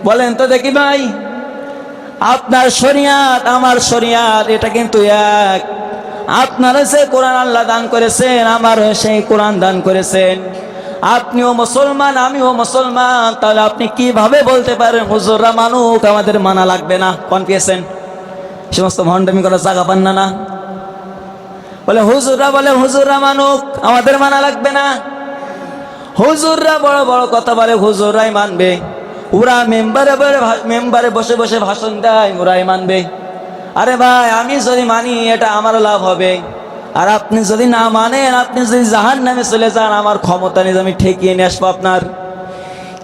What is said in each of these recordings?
বলেন তো দেখি ভাই, আপনার শরিয়াত আমার শরিয়াত এটা কিন্তু এক। আপনার সে কোরআন আল্লাহ দান করেছেন, আমার সেই কোরআন দান করেছেন। আপনিও মুসলমান আমিও মুসলমান, তাহলে আপনি কিভাবে বলতে পারেন হুজুররা মানুক আমাদের মানা লাগবে না? কনফিউশন, সমস্ত ভণ্ডামি করার জায়গা পান না। বলে হুজুররা মানুক আমাদের মানা লাগবে না। হুজুররা বড় বড় কথা বলে, হুজুররাই মানবে। ওরা মেম্বারে বসে বসে ভাষণ দেয়, ওরাই মানবে। আরে ভাই, আমি যদি মানি এটা আমার লাভ হবে, আর আপনি যদি না মানেন, আপনি যদি জাহান্নামে চলে যান, আমার ক্ষমতা নেই আমি ঠেকিয়ে নিয়ে আসবো আপনার।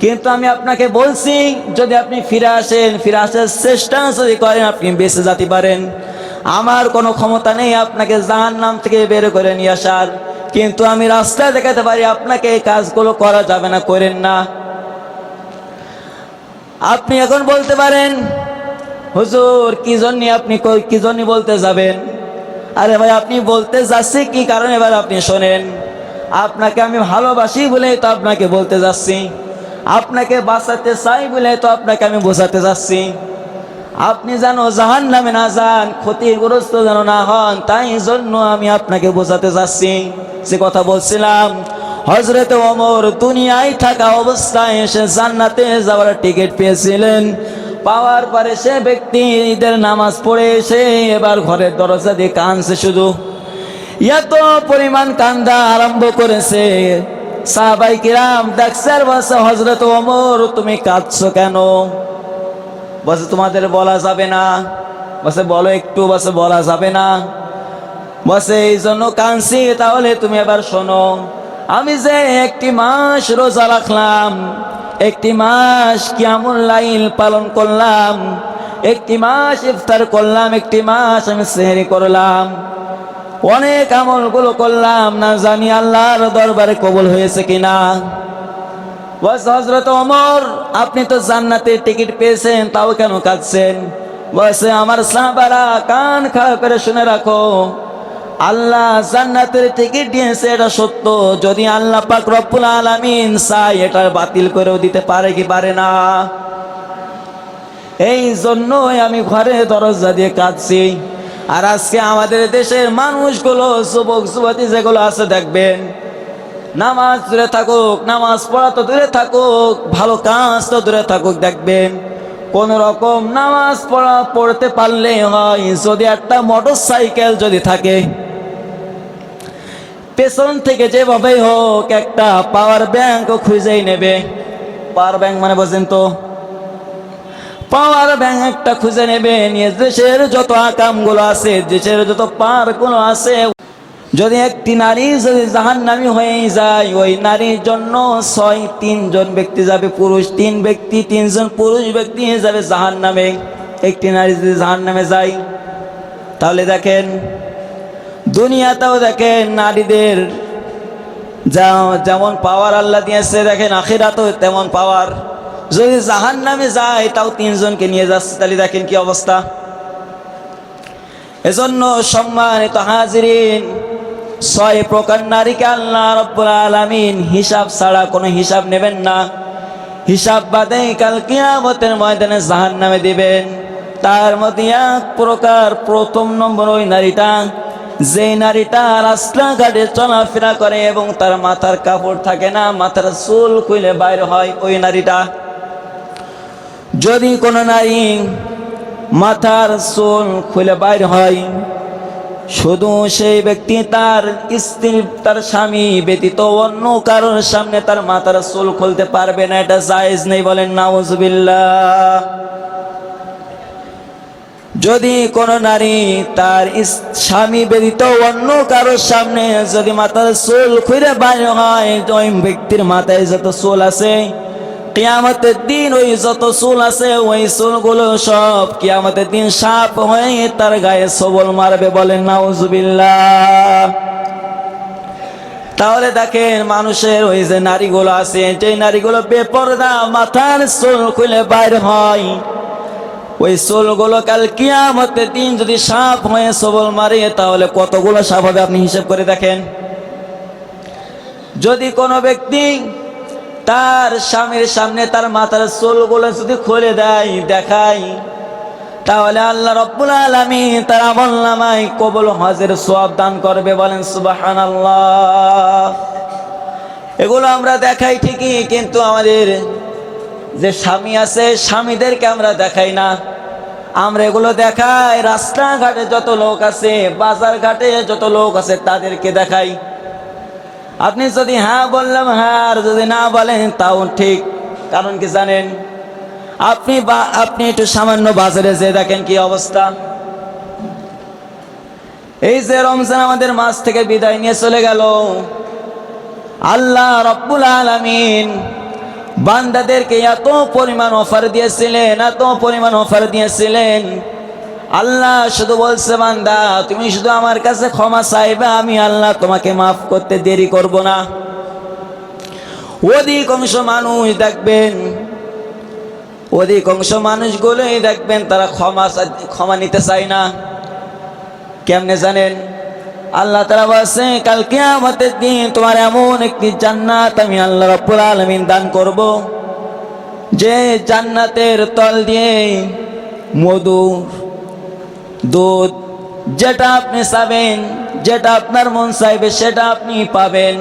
কিন্তু আমি আপনাকে বলছি, যদি আপনি ফিরে আসার চেষ্টা যদি করেন, আপনি বেঁচে যেতে পারেন। আমার কোনো ক্ষমতা নেই আপনাকে জাহান্নাম থেকে বের করে নিয়ে আসার, কিন্তু আমি রাস্তা দেখাতে পারি আপনাকে। এই কাজগুলো করা যাবে না, করেন না। আপনি এখন বলতে পারেন হুজুর কি জন্য বলতে যাবেন? আরে ভাই, আপনি বলতে যাচ্ছি কি কারণে, এবার আপনি শোনেন। আপনাকে আমি ভালোবাসি বলেই তো আপনাকে বলতে যাচ্ছি, আপনাকে বাঁচাতে চাই বলে তো আপনাকে আমি বোঝাতে যাচ্ছি। আপনি যেন জাহান্নামে না যান, ক্ষতিগ্রস্ত যেন না হন, তাই জন্য আমি আপনাকে বোঝাতে যাচ্ছি। যে কথা বলছিলাম, হযরত ওমর দুনিয়ায় থাকা অবস্থায় এসে জান্নাতে যাওয়ার টিকিট পেয়েছিলেন। পাওয়ার পরে সে ব্যক্তি ঈদের নামাজ পড়ে এসে এবার ঘরের দরজা দিয়ে কাঁদছে, শুধু এত পরিমাণ কান্দা আরম্ভ করেছে। সাহাবায়ে কিরাম দেখছে আর বলছে, হযরত ওমর তুমি কাঁদছো কেন? বলছে তোমাদের বলা যাবে না। বলছে বলো একটু। বলছে বলা যাবে না। বলছে এই জন্য কাঁদছি। তাহলে তুমি এবার শোনো, আমি যে একটি মাস রোজা রাখলাম, একটি মাস কিয়ামুল লাইল পালন করলাম, একটি মাস ইফতার করলাম, একটি মাস আমি সেহরি করলাম, অনেক আমলগুলো করলাম, না জানি আল্লাহর দরবারে কবুল হয়েছে কিনা। বলছে হযরত ওমর আপনি তো জান্নাতের টিকিট পেয়েছেন, তাও কেন কাঁদছেন? বলছে আমার সাহাবারা কান খাড়া করে শুনে রাখো, আল্লাহ জান্নাতের টিকিট দিয়েছে এটা সত্য, যদি আল্লাহ পাক রব্বুল আলামিন চাই এটা বাতিল করেও দিতে পারে কি পারে না। এই জন্যই আমি ঘরে দরজা দিয়ে কাঁদছি। আর আজকে আমাদের দেশের মানুষগুলো, যুবক যুবতী যেগুলো আছে, দেখবেন নামাজ দূরে থাকুক, নামাজ পড়া তো দূরে থাকুক, ভালো কাজ তো দূরে থাকুক, দেখবেন কোন রকম নামাজ পড়তে পারলে হয়, যদি একটা মোটরসাইকেল যদি থাকে, পেছন থেকে যেভাবেই হোক একটা পাওয়ার ব্যাংক খুঁজেই নেবে। পাওয়ার ব্যাংক মানে বোঝেন তো, পাওয়ার ব্যাংক একটা খুঁজে নেবে, নিয়ে দেশের যত আকামগুলো আছে, দেশের যত পার্কগুলো আছে, যদি একটি নারী যদি জাহান্নামী হয়ে যায়, ওই নারীর জন্য 3 জন ব্যক্তি যাবে, পুরুষ 3 ব্যক্তি, 3 জন পুরুষ ব্যক্তি যাবে জাহান্নামে। একটি নারী যদি জাহান্নামে যায়, তাহলে দেখেন দুনিয়াতেও দেখেন নারীদের যেমন পাওয়ার আল্লাহ দিয়েছে, দেখেন আখিরাতেও তেমন পাওয়ার। যদি জাহান্নামে যায় তাও 3 জনকে নিয়ে যাচ্ছে, তাহলে দেখেন কি অবস্থা। এজন্য সম্মানিত হাজিরিন, 6 প্রকার নারীকে আল্লাহ রাব্বুল আলামিন হিসাব ছাড়া কোনো হিসাব নেবেন না, হিসাব বাদে কাল কিয়ামতের ময়দানে জাহান্নামে দিবেন। তার মধ্যে এক প্রকার, প্রথম নম্বর ওই নারীটা, যে নারীটা রাস্তাঘাটে চলাফেরা করে এবং তার মাথার কাপড় থাকে না, মাথার চুল খুলে বাইর হয়, ওই নারীটা। যদি কোনো নারী মাথার চুল খুলে বাইর হয়, শুধু সেই ব্যক্তি তার স্ত্রী, তার স্বামী ব্যতীত অন্য কারোর সামনে তার মাথার চুল খুলতে পারবে না, এটা জায়েজ নেই, বলেন নাউজুবিল্লাহ। যদি কোনো নারী তার স্বামী ব্যতীত অন্য কারোর সামনে যদি মাথার চুল খুলে বাইর হয়, ওই ব্যক্তির মাথায় যত চুল আছে, কিয়ামতের দিন ওই যত চুল আছে, ওই চুলগুলো সব কিয়ামতের দিন সাপ হয়ে তার গায়ে সবল মারবে, বলেন নাউজুবিল্লাহ। তাহলে দেখেন মানুষের ওই যে নারীগুলো আছে, যে নারীগুলো বেপরদা, মাথার চুল খুলে বাইর হয়, ওই চুলগুলো কাল কিয়ামতের দিন যদি সাপ হয়ে সবল মারে, তাহলে কতগুলো সাপ হবে আপনি হিসাব করে দেখেন। যদি কোনো ব্যক্তি তার স্বামীর সামনে তার মাথার চুলগুলো যদি খুলে দেয় দেখায়, তাহলে আল্লাহ রাব্বুল আলামিন তার আমলনামায় কবুল হজের সওয়াব দান করবে। বলেন সুবহানাল্লাহ। এগুলো আমরা দেখাই ঠিকই, কিন্তু আমাদের যে স্বামী আছে স্বামীদেরকে আমরা দেখাই না। আমরা এগুলো দেখাই রাস্তাঘাটে যত লোক আছে, বাজার ঘাটে যত লোক আছে তাদেরকে দেখাই। আপনি যদি হ্যাঁ বললাম হ্যাঁ, আর যদি না বলেন তাও ঠিক। কারণ কি জানেন, আপনি একটু সামান্য বাজারে যে দেখেন কি অবস্থা। এই যে রমজান আমাদের মাস থেকে বিদায় নিয়ে চলে গেল, আল্লাহ রাব্বুল আলামিন বান্দাদেরকে এত পরিমাণ অফার দিয়েছিলেন, এত পরিমাণ অফার দিয়েছিলেন। আল্লাহ শুধু বলছে, বান্দা তুমি শুধু আমার কাছে ক্ষমা চাইবে, আমি আল্লাহ তোমাকে মাফ করতে দেরি করব না। অধিকাংশ মানুষ দেখবেন, অধিকাংশ মানুষগুলোই দেখবেন তারা ক্ষমা নিতে চায় না। কেমনে জানেন? আল্লাহ তাআলা বলেছে, কাল কিয়ামতের দিন তোমার এমন একটি জান্নাত আমি আল্লাহ রাব্বুল আলামিন দান করব, যে জান্নাতের তল দিয়ে মধু, দুধ, যেটা আপনি চাবেন, যেটা আপনার মন চাইবে সেটা আপনি পাবেন।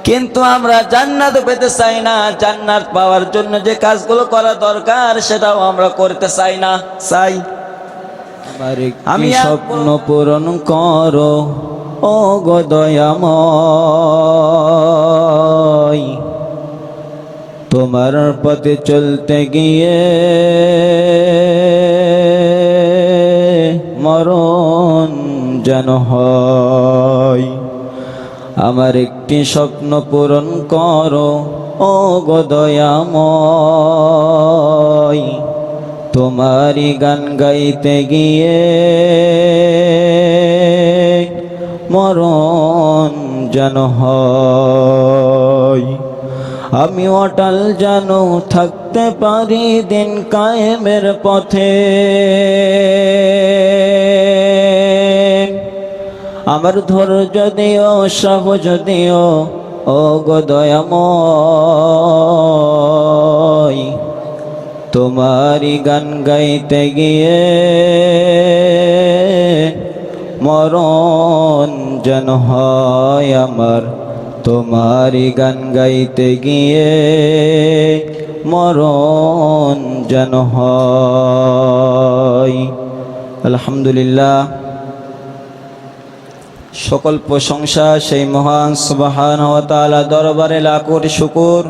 কিন্তু আমরা জান্নাত পেতে চাই না, জান্নাত পাওয়ার জন্য যে কাজগুলো করা দরকার সেটাও আমরা করতে চাই না। চাই আমি স্বপ্ন পূরণ করো ও গো দয়াময়, তোমার পথে চলতে গিয়ে মরণ যেন হয়। আমার একটি স্বপ্ন পূরণ করো ও গো দয়াময়, তোমারই গান গাইতে গিয়ে মরণ যেন হয়। আমি অটল যেন থাকতে পারি দিন কায়েমের পথে, আমার ধৈর্য দিও, সাহস দিও ও গো দয়াময়, তোমারই গান গাইতে গিয়ে মরণ যেন হয় আমার, তোমারই গান গাইতে গিয়ে মরণ যেন হয়। আলহামদুলিল্লাহ, সকল প্রশংসা সেই মহান সুবহানাহু ওয়া তাআলা দরবারে লাখ কোটি শুকর,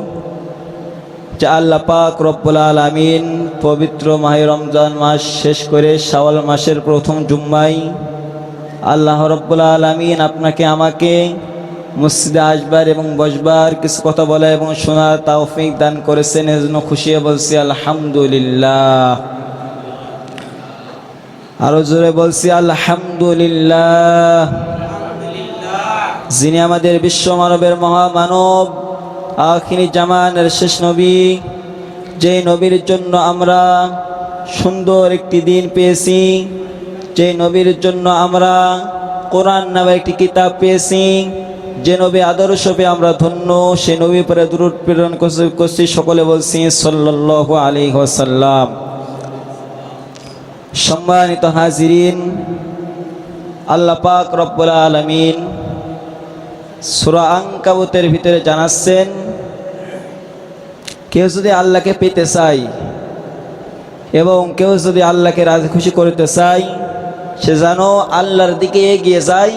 যে আল্লাহ পাক রব্বুল আলামিন পবিত্র মাহে রমজান মাস শেষ করে শাওয়াল মাসের প্রথম জুম্মায় আল্লাহ রব্বুল আলামিন আপনাকে আমাকে মসজিদে আসবার এবং বসবার, কিছু কথা বলা এবং শোনার তৌফিক দান করেছেন। এজন্য খুশি হয়ে বলছি আলহামদুলিল্লাহ। আরো জোরে বলছি আলহামদুলিল্লাহ। যিনি আমাদের বিশ্ব মানবের মহামানব, আখিরি জামানের শেষ নবী, যে নবীর জন্য আমরা সুন্দর একটি দিন পেয়েছি, যে নবীর জন্য আমরা কোরআন নামে একটি কিতাব পেয়েছি, যে নবী আদর্শ পেয়ে আমরা ধন্য, সে নবী পরে দুরূদ প্রেরণ করছি। সকলে বলছি সাল্লাল্লাহু আলাইহি ওয়াসাল্লাম। সম্মানিত হাজিরিন, আল্লাহ পাক রব্বুল আলামিন সূরা আনকাবুতের ভিতরে জানাচ্ছেন, কেউ যদি আল্লাহকে পেতে চায় এবং কেউ যদি আল্লাহকে রাজি খুশি করতে চায়, সে যেন আল্লাহর দিকে এগিয়ে যায়।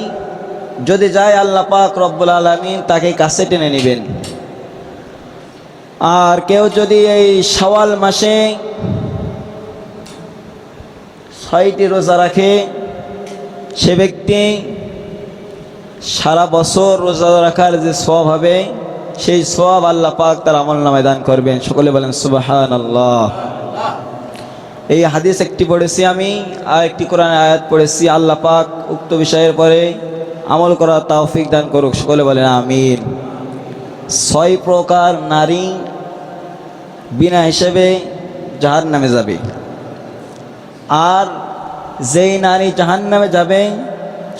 যদি যায় আল্লাহ পাক রব্বুল আলামিন তাকে কাছে টেনে নেবেন। আর কেউ যদি এই শাওয়াল মাসে 6টি রোজা রাখে, সে ব্যক্তি সারা বছর রোজা রাখার যে সওয়াব হবে, সেই সওয়াব আল্লাহ পাক তার আমলনামায় দান করবেন। সকলে বলেন সুবহানাল্লাহ। এই হাদিস একটি পড়েছি আমি, আর একটি কোরআন আয়াত পড়েছি। আল্লাহ পাক উক্ত বিষয়ের পরে আমল করার তৌফিক দান করুক। সকলে বলেন আমিন। 6 প্রকার নারী বিনা হিসেবে জাহান্নামে যাবে, আর যেই নারী জাহান্নামে যাবে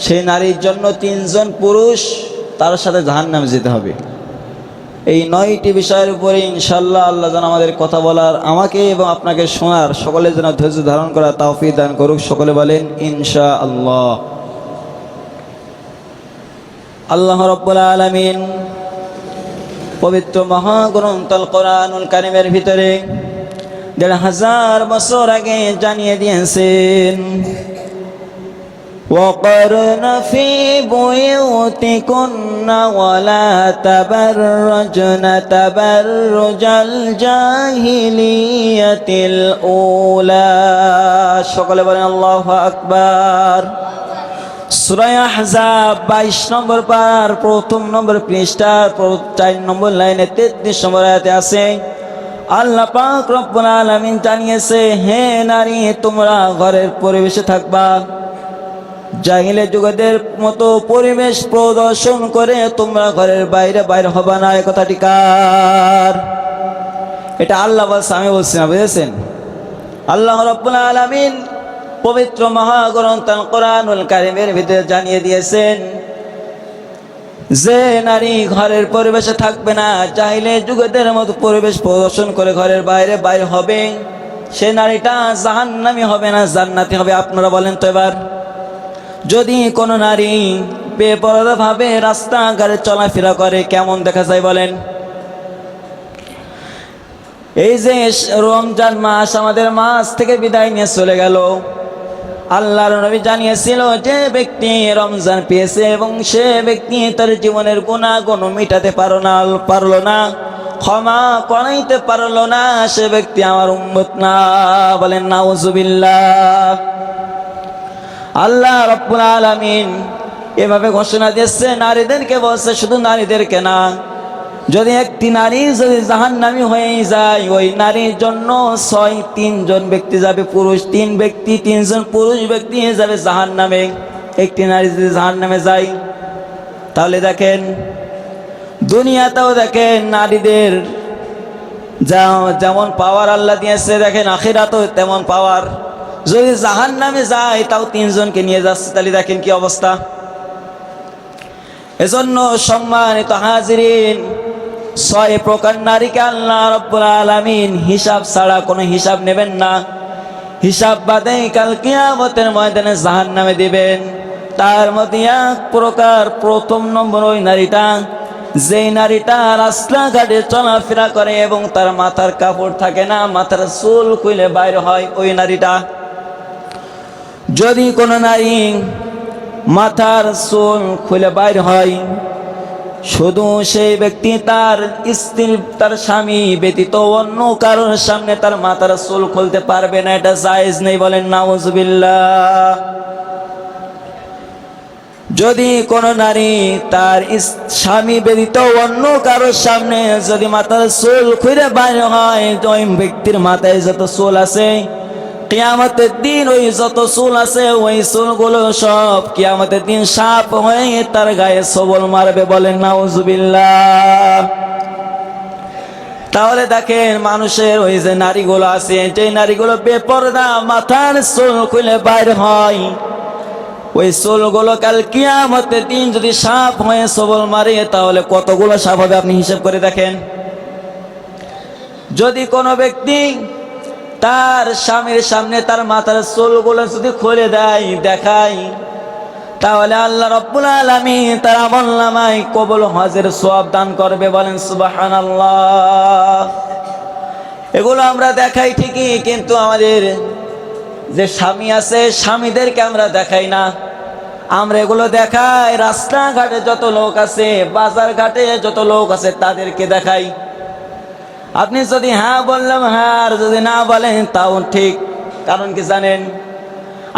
সেই নারীর জন্য 3 জন পুরুষ তার সাথে জাহান্নামে যেতে হবে। এই 9টি বিষয়ের উপরে ইনশাআল্লাহ আল্লাহ যেন আমাদের কথা বলার, আমাকে এবং আপনাকে শোনার, সকলের যেন ধৈর্য ধারণ করা তৌফিক দান করুক। সকলে বলেন ইনশাআল্লাহ। আল্লাহ রাব্বুল আলামিন পবিত্র মহাগ্রন্থ আল কোরআনুল কারীমের ভিতরে ১৫০০ বছর আগে জানিয়ে দিয়েছেন, وقرن في بيوتكن ولا تبرجن تبرج الجاهلية الأولى। সকলে বলেন আল্লাহু আকবার। সূরা আহজাব 22 নম্বর পার, প্রথম নম্বর পৃষ্ঠার 4 নম্বর লাইনে 33 নম্বর আয়াতে আছে, আল্লাহ পাক রব্বুল আলামিন জানিয়েছে, হে নারী, তোমরা ঘরের পরিবেশে থাকবা, জাহিলি যুগের মতো পরিবেশ প্রদর্শন করে তোমরা ঘরের বাইরে বাইরে হবা না। এই কথাটি কার? এটা আল্লাহ বলছে, আমি বলছি না, বুঝেছেন? আল্লাহ রাব্বুল আলামিন পবিত্র মহাগ্রন্থ আল কোরআনুল কারীমের ভিতরে জানিয়ে দিয়েছেন যে নারী ঘরের পরিবেশে থাকবে না, জাহিলি যুগের মতো পরিবেশ প্রদর্শন করে ঘরের বাইরে বাইরে হবে, সে নারীটা জাহান্নামী হবে না, জান্নাতি হবে। আপনারা বলেন তো এবার, যদি কোনো নারী বেপরদা ভাবে রাস্তাঘাটে চলাফেরা করে কেমন দেখা যায় বলেন? এই যে রমজান মাস আমাদের মাস থেকে বিদায় নিয়ে চলে গেল, আল্লাহর নবী জানিয়েছিল যে ব্যক্তি রমজান পেয়েছে এবং সে ব্যক্তি তার জীবনের গুনাহগুণ মিটাতে পারলো না, ক্ষমা করাইতে পারলো না, সে ব্যক্তি আমার উম্মত না। বলেন নাউজুবিল্লাহ। আল্লাহ রাব্বুল আলামিন এভাবে ঘোষণা দিয়েছে, নারীদেরকে বলছে, শুধু নারীদেরকে না, যদি একটি নারী যদি জাহান্নামী হয়ে যায়, ওই নারীর জন্য 3 জন ব্যক্তি যাবে, পুরুষ 3 ব্যক্তি, 3 জন পুরুষ ব্যক্তি যাবে জাহান্নামে। একটি নারী যদি জাহান্নামে যায়, তাহলে দেখেন দুনিয়াতেও দেখেন নারীদের যেমন পাওয়ার আল্লাহ দিয়েছে, দেখেন আখিরাতেও তেমন পাওয়ার। যদি জাহান্নামে যায় তাও 3 জনকে নিয়ে যাচ্ছে, তাহলে দেখেন কি অবস্থা। এজন্য সম্মানিত হাজিরিন, 6 প্রকার নারীকে আল্লাহ রাব্বুল আলামিন হিসাব ছাড়া কোনো হিসাব নেবেন না, হিসাব বাদে কাল কিয়ামতের ময়দানে জাহান্নামে দিবেন। তার মধ্যে এক প্রকার, প্রথম নম্বর ওই নারীটা, যেই নারীটা রাস্তাঘাটে চলাফেরা করে এবং তার মাথার কাপড় থাকে না, মাথার চুল খুলে বাইরে হয়, ওই নারীটা। যদি কোনো নারী মাথার চুল খুলে বাইর হয়, শুধু সেই ব্যক্তি তার স্ত্রী, তার স্বামী ব্যতীত অন্য কারোর সামনে তার মাথার চুল খুলতে পারবে না, এটা জায়েজ নেই। বলেন নাউজুবিল্লাহ। যদি কোনো নারী তার স্বামী ব্যতীত অন্য কারোর সামনে যদি মাথার চুল খুলে বাইর হয়, ওই ব্যক্তির মাথায় যত চুল আছে কিয়ামতের দিন ওই যত চুল আছে ওই চুলগুলো সব কিয়ামতের দিন সাপ হয়ে তার গায়ে সবল মারবে। বলেন নাউজুবিল্লাহ। তাহলে দেখেন মানুষের ওই যে নারীগুলো আছে, যে নারীগুলো বেপরদা মাথার চুল খুলে বাইর হয়, ওই চুলগুলো কাল কিয়ামতের দিন যদি সাপ হয়ে সবল মারে, তাহলে কতগুলো সাপ হবে আপনি হিসাব করে দেখেন। যদি কোনো ব্যক্তি তার স্বামীর সামনে তার মাথার চুলগুলো যদি খুলে দেয়, দেখায়, তাহলে আল্লাহ রাব্বুল আলামিন তার আমলনামায় কবুল হজের সওয়াব দান করবে। বলেন সুবহানাল্লাহ। এগুলো আমরা দেখাই ঠিকই, কিন্তু আমাদের যে স্বামী আছে স্বামীদেরকে আমরা দেখাই না। আমরা এগুলো দেখাই রাস্তাঘাটে যত লোক আছে, বাজার ঘাটে যত লোক আছে তাদেরকে দেখাই। আপনি যদি হ্যাঁ বললাম হ্যাঁ, আর যদি না বলেন তাও ঠিক। কারণ কি জানেন,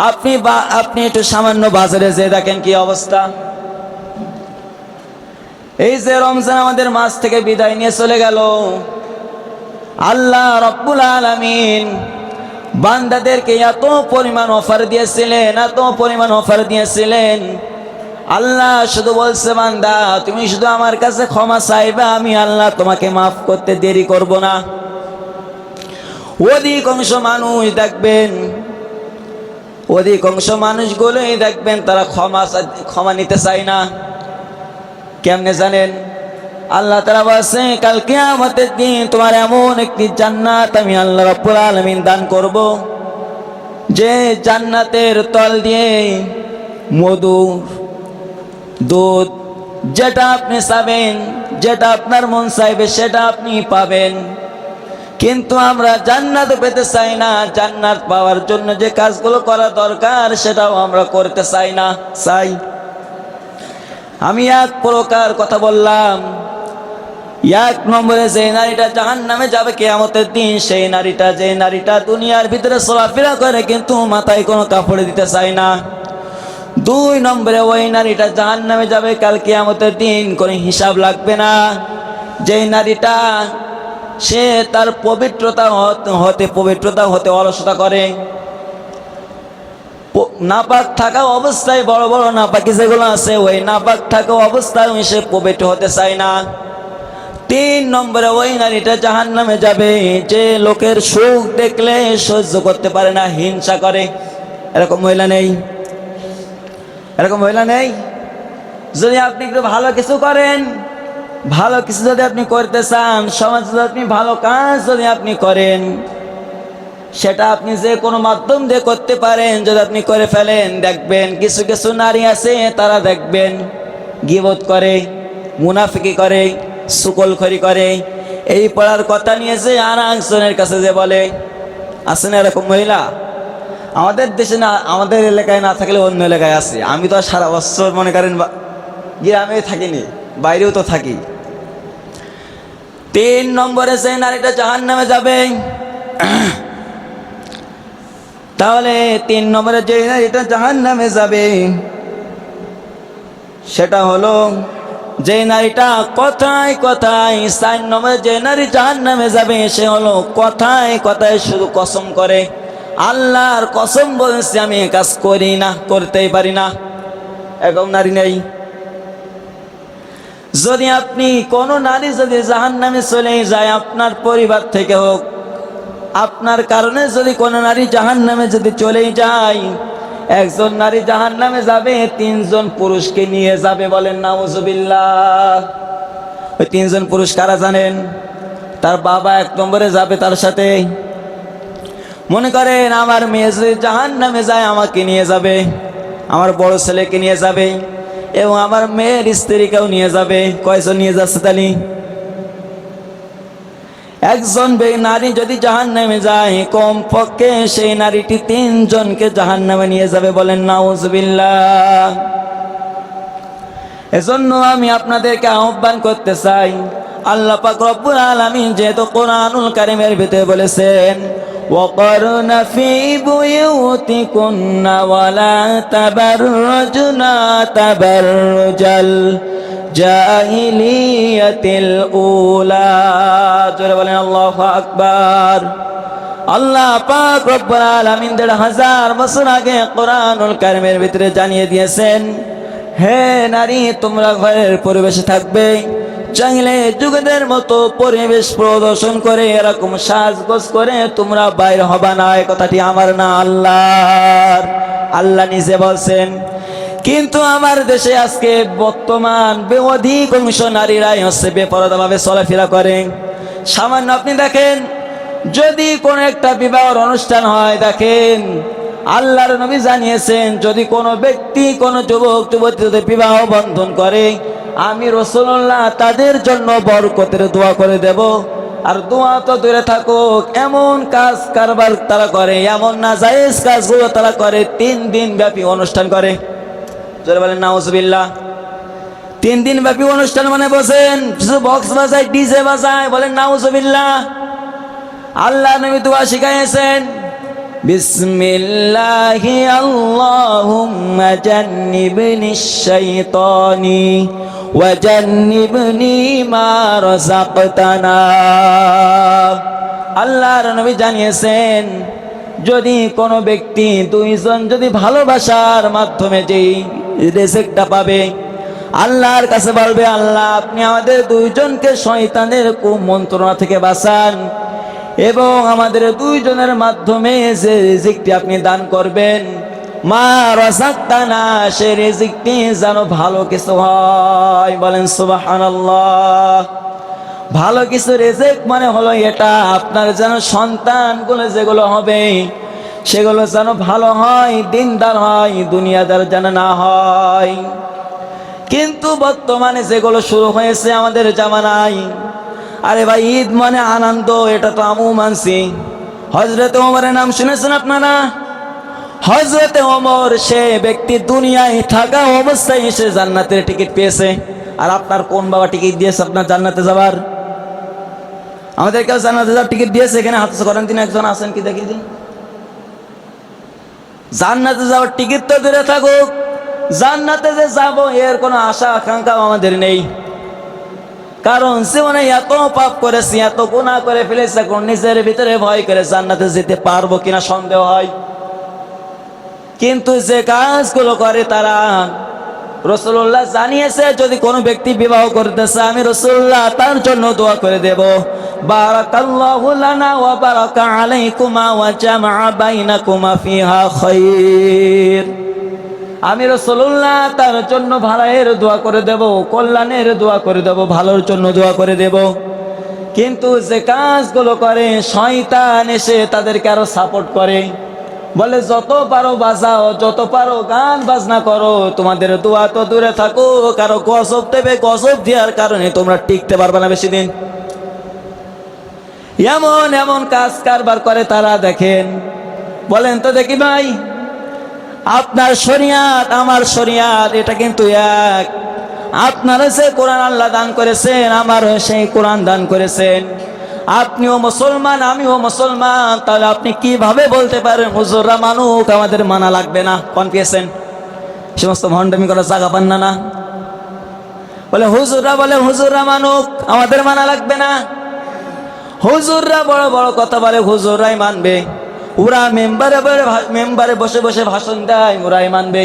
আপনি একটু সামান্য বাজারে যেয়ে দেখেন কি অবস্থা। এই যে রমজান আমাদের মাস থেকে বিদায় নিয়ে চলে গেল, আল্লাহ রাব্বুল আলামিন বান্দাদেরকে এত পরিমাণ অফার দিয়েছিলেন, এত পরিমাণ অফার দিয়েছিলেন। আল্লাহ শুধু বলছে, বান্দা তুমি শুধু আমার কাছে ক্ষমা চাইবে, আমি আল্লাহ তোমাকে মাফ করতে দেরি করব না। অধিকাংশ মানুষগুলোই দেখবেন তারা ক্ষমা নিতে চায় না। কেমনে জানেন? আল্লাহ তাআলা বলেছে কাল কিয়ামতের দিন তোমার এমন একটি জান্নাত আমি আল্লাহ রাব্বুল আলামিন দান করব, যে জান্নাতের তল দিয়ে মধু, দুধ, যেটা আপনি চাবেন, যেটা আপনার মন চাইবে সেটা আপনি পাবেন। কিন্তু আমরা জান্নাত পেতে চাই না, জান্নাত পাওয়ার জন্য যে কাজগুলো করা দরকার সেটাও আমরা করতে চাই না। আমি এক প্রকার কথা বললাম। এক নম্বরে যে নারীটা জাহান্নামে যাবে কিয়ামতের দিন, সেই নারীটা, যে নারীটা দুনিয়ার ভিতরে চলাফেরা করে কিন্তু মাথায় কোনো কাপড় দিতে চায় না। 2 নম্বরে ওই নারীটা জাহান্নামে যাবে কাল কিয়ামতের দিন, কোনো হিসাব লাগবে না। যেই নারীটা সে তার পবিত্রতা হতে অলসতা করে, নাপাক থাকা অবস্থায় বড় বড় নাপাকি যেগুলো আছে ওই নাপাক থাকা অবস্থায় সে পবিত্র হতে চায় না। 3 নম্বরে ওই নারীটা জাহান্নামে যাবে যে লোকের সুখ দেখলে সহ্য করতে পারে না, হিংসা করে। এরকম মহিলা নেই? এরকম মহিলা নেই? যদি আপনি একটু ভালো কিছু করেন, ভালো কিছু যদি আপনি করতে চান, সমাজে যদি আপনি ভালো কাজ যদি আপনি করেন, সেটা আপনি যে কোনো মাধ্যম দিয়ে করতে পারেন, যদি আপনি করে ফেলেন, দেখবেন কিছু কিছু নারী আছে তারা দেখবেন গীবত করে, মুনাফিকি করে, শুকলখড়ি করে, এই পড়ার কথা নিয়ে যে আর একজনের কাছে যে বলে। আছে না এরকম মহিলা? আমাদের দেশে না, আমাদের এলাকায় না থাকলে অন্য এলাকায় আছে। আমি তো সারা বছর মনে করেন গ্রামে থাকিনি, বাইরেও তো থাকি। 3 নম্বরে যে নারীটা জাহান্নামে যাবে, তাহলে 3 নম্বরে যে নারীটা জাহান্নামে যাবে সেটা হলো যে নারীটা কথায় কথায়। 4 নম্বরে যে নারী জাহান্নামে যাবে সে হলো কথায় কথায় শুধু কসম করে, আল্লাহর কসম বলছি আমি এই কাজ করি না, করতেই পারি না। এরকম নারী নেই? যদি আপনি কোনো নারী যদি জাহান্নামে চলে যায়, আপনার পরিবার থেকে হোক, আপনার কারণে যদি কোনো নারী জাহান্নামে যদি চলেই যায়, একজন নারী জাহান্নামে যাবে 3 জন পুরুষকে নিয়ে যাবে। বলেন নাউজুবিল্লাহ। ওই 3 জন পুরুষ কারা জানেন? তার বাবা 1 নম্বরে যাবে তার সাথে। মনে করেন আমার মেয়ে যদি জাহান্নামে যায়, আমাকে নিয়ে যাবে, আমার বড় ছেলেকে নিয়ে যাবে এবং আমার মেয়ের স্ত্রীকেও নিয়ে যাবে। কয়জন নিয়ে যাচ্ছে তালি? একজন নারী যদি জাহান্নামে যায়, কমপক্ষে সেই নারীটি 3 জনকে জাহান্নামে নিয়ে যাবে। বলেন নাউজুবিল্লাহ। এজন্য আমি আপনাদেরকে আহ্বান করতে চাই, আল্লাহ পাক রব্বুল আলামিন যেহেতু কোরআনুল কারীমের ভিতরে বলেছেন وَقَرْنَ فِي بُيُوتِكُنَّ وَلَا تَبَرَّجْنَ تَبَرُّجَ الْجَاهِلِيَّةِ الْأُولَى। জোরে বলেন আল্লাহু আকবার। আল্লাহ পাক রব্বুল আলামিন 1,500 বছর আগে কোরআনুল কারীমের ভিতরে জানিয়ে দিয়েছেন, হে নারী তোমরা ঘরের পরিবেশে থাকবে, চাইলে যুগের মতো পরিবেশ প্রদর্শন করে এরকম সাজগোজ করে তোমরা বাইর হবা না। এই কথাটি আমার না, আল্লাহর। আল্লাহ নিজে বলছেন। কিন্তু আমার দেশে আজকে বর্তমান অধিকাংশ নারীরাই হচ্ছে বেপরদাভাবে চলাফেরা করে। সামান্য আপনি দেখেন, যদি কোনো একটা বিবাহের অনুষ্ঠান হয়, দেখেন আল্লাহর নবী জানিয়েছেন, যদি কোনো ব্যক্তি কোনো যুবক যুবতী যদি বিবাহ বন্ধন করে, আমি রাসূলুল্লাহ তাদের জন্য বরকতের দোয়া করে দেব। আর দোয়া তো দূরে থাকুক, এমন কাজ কারবার তারা করে, এমন নাজায়েজ কাজগুলো তারা করে, 3 দিন ব্যাপী অনুষ্ঠান করে। জোরে বলেন নাউজুবিল্লাহ। 3 দিন ব্যাপী অনুষ্ঠান মানে বসেন কিছু বক্স বাজায়, ডিজে বাজায়। বলেন নাউজুবিল্লাহ। আল্লাহ নবী দোয়া শিখাইয়েছেন, বিসমিল্লাহি আল্লাহুম্মা জান্নিবনিশ শাইতানি ওয়া জান্নিবনি মা রাযাকতানা। আল্লাহর নবী জানিয়েছেন, যদি কোনো ব্যক্তি 2 জন যদি ভালোবাসার মাধ্যমে যেই রিজিকটা পাবে, আল্লাহর কাছে বলবে, আল্লাহ আপনি আমাদের 2 জনকে শয়তানের কুমন্ত্রণা থেকে বাঁচান এবং আমাদের 2 জনের মাধ্যমে যে রিজিকটি আপনি দান করবেন, মা রাযাকতানা, সে রিজিকটি যেন ভালো কিছু হয়। বলেন সুবহানাল্লাহ। ভালো কিছু রিজিক মানে হলো এটা, আপনার যেন সন্তানগুলো যেগুলো হবে সেগুলো যেন ভালো হয়, দিনদার হয়, দুনিয়াদার যেন না হয়। কিন্তু বর্তমানে যেগুলো শুরু হয়েছে আমাদের জামানায়, আরে ভাই ঈদ মানে আনন্দ, এটা তো আমিও মানছি। হযরত ওমরের নাম শুনেছেন আপনারা? হযরত ওমর সে ব্যক্তি দুনিয়ায় থাকা অবস্থায় এসে জান্নাতের টিকিট পেয়েছে। আর আপনার কোন বাবা টিকিট দিয়েছে আপনার জান্নাতে যাবার? আমাদের কেউ জান্নাতে যাওয়ার টিকিট দিয়েছে? এখানে হাত করেন দিন, একজন আছেন কি দেখি দিন। জান্নাতে যাওয়ার টিকিট তো দূরে থাকুক, জান্নাতে যে যাব এর কোনো আশা আকাঙ্ক্ষা আমাদের নেই। কারণ জীবনে এত পাপ করেছি, এত গুনাহ করে ফেলেছি, এখন নিজের ভিতরে ভয় করে জান্নাতে যেতে পারবো কিনা সন্দেহ হয়। কিন্তু যে কাজগুলো করে তারা, রাসূলুল্লাহ জানিয়েছে যদি কোনো ব্যক্তি বিবাহ করতেছে আমি রাসূলুল্লাহ তার জন্য দোয়া করে দেব, বারাকাল্লাহু লানা ওয়া বারাকা আলাইকুমা ওয়া জামআ বাইনাকুমা ফিহা খায়র। আমি রাসূলুল্লাহ তার জন্য ভালোর দোয়া করে দেব, কল্যাণের দোয়া করে দেব, ভালোর জন্য দোয়া করে দেব। কিন্তু যে কাজগুলো করে শয়তান এসে তাদেরকে আরো সাপোর্ট করে, বলে যত পারো বাজাও, যত পারো গান বাজনা করো, তোমাদের দোয়া তো দূরে থাকো, কারো গজব দেবে, গজব দেওয়ার কারণে তোমরা টিকতে পারবে না বেশি দিন। এমন এমন কাজ কারবার করে তারা, দেখেন। বলেন তো দেখি ভাই, আপনার শরিয়াত আমার শরিয়াত এটা কিন্তু এক। আপনারও সে কোরআন আল্লাহ দান করেছেন, আমারও সেই কোরআন দান করেছেন। আপনিও মুসলমান আমিও মুসলমান, তাহলে আপনি কিভাবে বলতে পারেন হুজুররা মানুক আমাদের মানা লাগবে না? কোন পেয়েছেন? সমস্ত ভণ্ডামি করার জায়গা পান না। বলে হুজুররা মানুক আমাদের মানা লাগবে না। হুজুররা বড় বড় কথা বলে, হুজুররাই মানবে। ওরা মেম্বারে বসে বসে ভাষণ দেয়, ওরাই মানবে।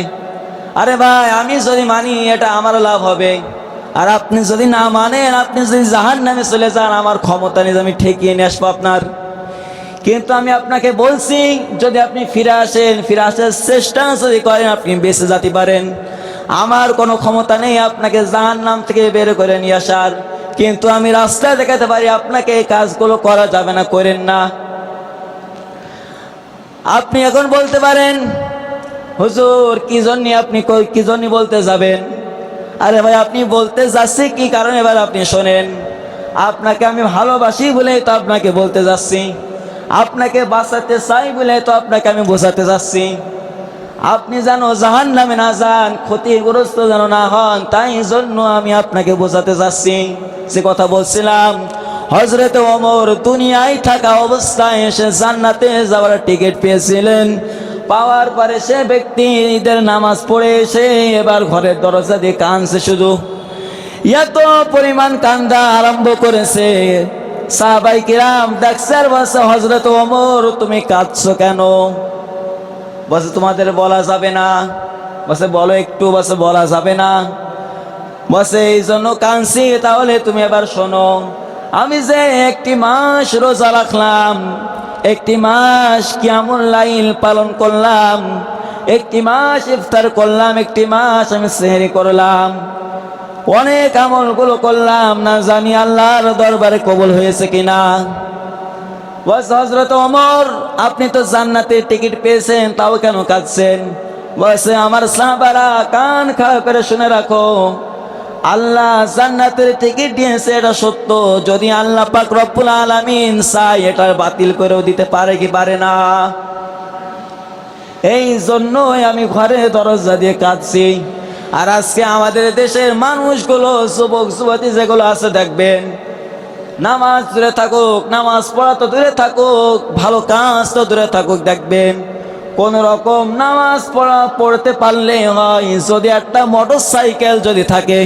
আরে ভাই, আমি যদি মানি এটা আমার লাভ হবে, আর আপনি যদি না মানেন, আপনি যদি জাহান্নামে চলে যান, আমার ক্ষমতা নেই আমি ঠেকিয়ে নিয়ে আসবো আপনার। কিন্তু আমি আপনাকে বলছি, যদি আপনি ফিরে আসার চেষ্টা যদি করেন, আপনি বেঁচে যেতে পারেন। আমার কোনো ক্ষমতা নেই আপনাকে জাহান্নাম থেকে বের করে নিয়ে আসার, কিন্তু আমি রাস্তা দেখাতে পারি আপনাকে এই কাজগুলো করা যাবে না, করেন না। আপনি এখন বলতে পারেন হুজুর কি জন্য বলতে যাবেন? আরে ভাই, আপনি বলতে যাচ্ছি কি কারণে, এবার আপনি শোনেন। আপনাকে আমি ভালোবাসি বলেই তো আপনাকে বলতে যাচ্ছি, আপনাকে বাঁচাতে চাই বলে তো আপনাকে আমি বোঝাতে যাচ্ছি। আপনি যেন জাহান্নামে না যান, ক্ষতিগ্রস্ত যেন না হন, তাই জন্য আমি আপনাকে বোঝাতে যাচ্ছি। যে কথা বলছিলাম, হযরত ওমর দুনিয়ায় থাকা অবস্থায় এসে জান্নাতে যাওয়ার টিকিট পেয়েছিলেন। পাওয়ার পরে সে ব্যক্তি ঈদের নামাজ পড়ে এসে এবার ঘরের দরজা দিয়ে কাঁদছে, শুধু এত পরিমাণ কান্দা আরম্ভ করেছে। সাহাবায়ে কিরাম দেখছে আর বলছে, হযরত ওমর তুমি কাঁদছো কেন? বলছে তোমাদের বলা যাবে না। বলছে বলো একটু। বলছে বলা যাবে না। বলছে এই জন্য কাঁদছি, তাহলে তুমি এবার শোনো। আমি যে একটি মাস রোজা রাখলাম, একটি মাস কিয়ামুল লাইল পালন করলাম, একটি মাস ইফতার করলাম, একটি মাস আমি সেহরি করলাম, অনেক আমলগুলো করলাম, না জানি আল্লাহর দরবারে কবুল হয়েছে কিনা। বলছে হযরত ওমর আপনি তো জান্নাতের টিকিট পেয়েছেন, তাও কেন কাঁদছেন? বলছে আমার সাহাবারা কান খাড়া করে শুনে রাখো, আল্লাহ জান্নাতের টিকিট দিয়েছে এটা সত্য, যদি আল্লাহ পাক রব্বুল আলামিন চায় এটা বাতিল করেও দিতে পারে কি পারে না। এই জন্যই আমি ঘরে দরজা দিয়ে কাঁদছি। আর আজকে আমাদের দেশের মানুষগুলো, যুবক যুবতী যেগুলো আছে, দেখবেন নামাজ দূরে থাকুক, নামাজ পড়া তো দূরে থাকুক, ভালো কাজ তো দূরে থাকুক, দেখবেন কোন রকম নামাজ পড়তে পারলে হয়, যদি একটা মোটর সাইকেল যদি থাকে,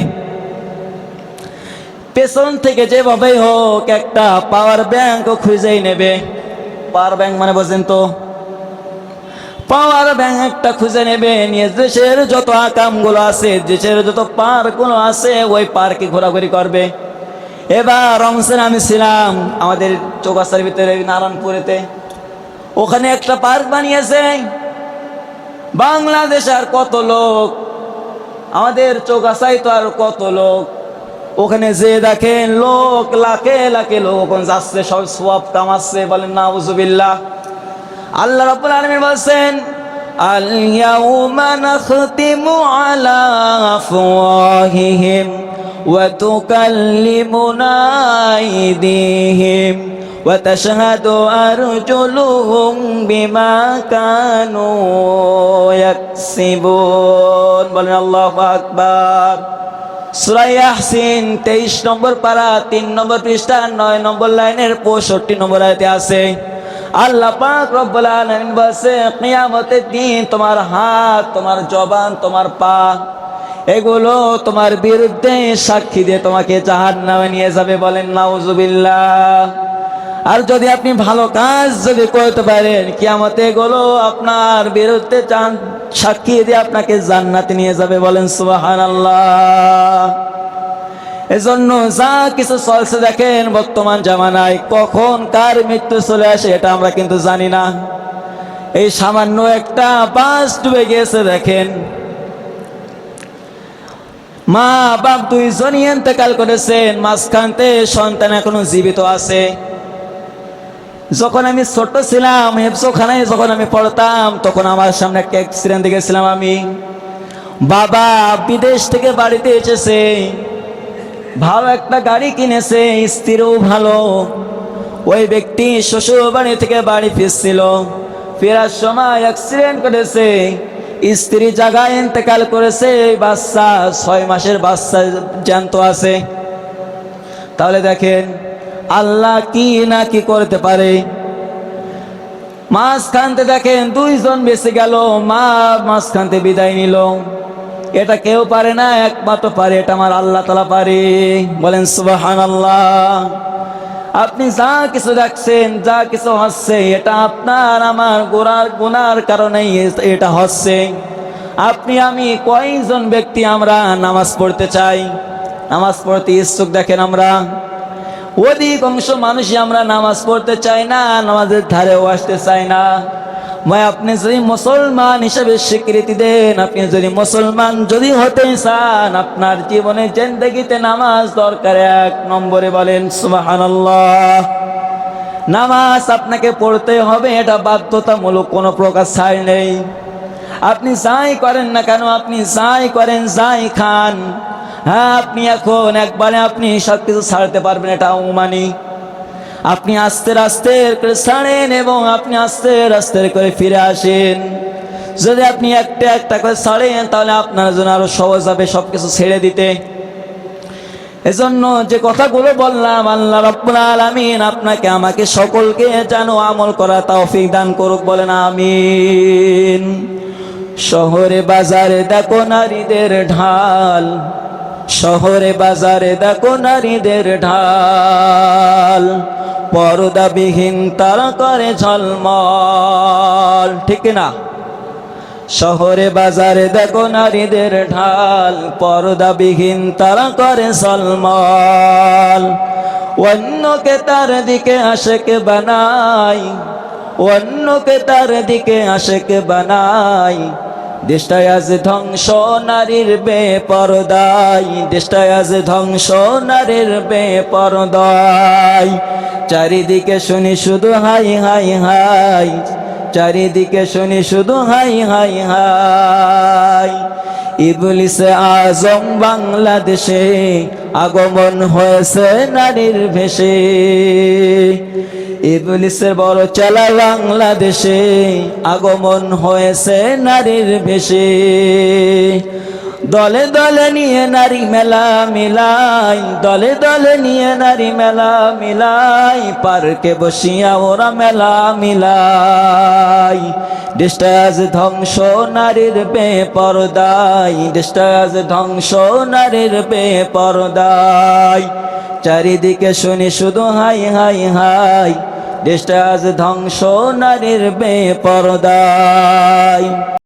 পেছন থেকে যেভাবে হোক একটা পাওয়ার ব্যাংক খুঁজেই নেবে। পাওয়ার ব্যাংক মানে বোঝেন তো? পাওয়ার ব্যাংক একটা খুঁজে নেবে, নিয়ে দেশের যত আকামগুলো আছে, দেশের যত পার্কগুলো আছে, ওই পার্কে ঘোরাঘুরি করবে। এবার রমজান আমি ছিলাম আমাদের চৌগাছার ভিতরে নারায়ণপুরেতে, ওখানে একটা পার্ক বানিয়েছে। বাংলাদেশে আর কত লোক, আমাদের চৌগাছায় তো আর কত লোক, ওখানে যে দেখেন লোক লাখে লাখে লোক ওখানে যাচ্ছে, সব সওয়াব কামাচ্ছে, বলেন নাউজুবিল্লাহ। আল্লাহ রাব্বুল আলামিন বলছেন আল ইয়াউমা নাখতিমু আলা আফওয়াহিহিম ওয়া তুকাল্লিমুনা আইদিহিম ওয়া তাশহাদু আরজুলুহুম বিমা কানু ইয়াকসিবুন, বলেন আল্লাহু আকবার। সূরা ইয়াসিন 23 নম্বর পারা 3 নম্বর পৃষ্ঠা 9 নম্বর লাইনের 65 নম্বর আয়াতে আছে আল্লাহ পাক রব্বুল আলামিন বলেছে কিয়ামতের দিন তোমার হাত, তোমার জবান, তোমার পা এগুলো তোমার বিরুদ্ধে সাক্ষী দিয়ে তোমাকে জাহান্নামে নিয়ে যাবে, বলেন নাউজুবিল্লাহ। আর যদি আপনি ভালো কাজ যদি করতে পারেন, কিয়ামতে এগুলো আপনার বিরুদ্ধে সাক্ষী দিয়ে আপনাকে জান্নাতে নিয়ে যাবে, বলেন সুবহানাল্লাহ। এজন্য যা কিছু চলছে দেখেন বর্তমান জামানায়, কখন কার মৃত্যু চলে আসে এটা আমরা কিন্তু জানি না। এই সামান্য একটা বাস ডুবে গিয়েছে, দেখেন মা বাপ দুইজনই ইন্তেকাল করেছেন, মাঝখানতে সন্তান এখনো জীবিত আছে। যখন আমি ছোট ছিলাম, হেফজোখানায় যখন আমি পড়তাম, তখন আমার সামনে একটা অ্যাক্সিডেন্ট দেখেছিলাম আমি। বাবা বিদেশ থেকে বাড়িতে এসেছে, ভালো একটা গাড়ি কিনেছে, স্ত্রীও ভালো। ওই ব্যক্তি শ্বশুর বাড়ি থেকে বাড়ি ফিরছিল, ফেরার সময় অ্যাক্সিডেন্ট করেছে, স্ত্রী জায়গায় ইন্তেকাল করেছে, বাচ্চা 6 মাসের বাচ্চা জ্যান্ত আছে। তাহলে দেখেন আল্লাহ কি না কি করতে পারে। মাঝখানতে দেখেন দুইজন বেঁচে গেল, মা মাঝখানতে বিদায় নিল। এটা কেউ পারে না, একমাত্র পারে এটা আমার আল্লাহ তাআলা পারে, বলেন সুবহানাল্লাহ। আপনি যা কিছু দেখছেন, যা কিছু হচ্ছে, এটা আপনার আমার গুনার কারণেই এটা হচ্ছে। আপনি আমি কয়জন ব্যক্তি আমরা নামাজ পড়তে চাই, নামাজ পড়তে ইচ্ছুক, দেখেন আমরা অধিকাংশ মানুষই আমরা নামাজ পড়তে চাই না, নামাজের ধারেও আসতে চাই না। আপনি যদি মুসলমান হিসেবে স্বীকৃতি দেন, আপনি যদি মুসলমান যদি হতে চান, আপনার জীবনে জিন্দেগিতে নামাজ দরকার 1 নম্বরে, বলেন সুবহানাল্লাহ। নামাজ আপনাকে পড়তে হবে, এটা বাধ্যতামূলক, কোনো প্রকার ছাড় নেই। আপনি যাই করেন না কেন, আপনি যাই করেন, যাই খান, হ্যাঁ আপনি এখন একবারে আপনি সবকিছু ছাড়তে পারবেন, এটা অমানি। আপনি আস্তে আস্তে করে ছাড়েন এবং আপনি আস্তে আস্তে করে ফিরে আসেন। যদি আপনি একটা একটা করে ছাড়েন, তাহলে আপনার জন্য আরো সহজ হবে সবকিছু ছেড়ে দিতে। এজন্য যে কথাগুলো বললাম, আল্লাহ রাব্বুল আলামিন আপনাকে আমাকে সকলকে যেন আমল করা তৌফিক দান করুক, বলেন আমিন। শহরে বাজারে দেখো নারীদের ঢাল, শহরে বাজারে দেখো নারীদের ঢাল, পর্দাবিহীন তারা করে ঝলমল, ঠিক না? শহরে বাজারে দেখো নারীদের ঢাল, পর্দাবিহীন তারা করে ঝলমল। অন্যকে তার দিকে আশেকে বানাই, অন্যকে তার দিকে আশেকে বানাই। দেশটায় আজ ধ্বংস নারীর বেপরদাই, দেশটায় আজ ধ্বংস নারীর বেপরদাই। চারিদিকে শুনি শুধু হাই হাই হাই, চারিদিকে শুনি শুধু হাই হাই হাই। ইবলিসে আজম বাংলাদেশে আগমন হয়েছে নারীর ভেষে, ইবলিসের বড় চালা বাংলাদেশে আগমন হয়েছে নারীর ভেষে। দলে দলে নিয়ে নারী মেলা মিলাই, দলে দলে নিয়ে নারী মেলা মিলাই, পার্কে বসিয়া ওরা মেলা মিলাই। দেশটা আজ ধ্বংস নারীর বেপরদাই, দেশটা আজ ধ্বংস নারীর বেপরদাই। চারিদিকে শুনি শুধু হাই হাই হাই, দেশটা আজ ধ্বংস নারীর বেপরদাই।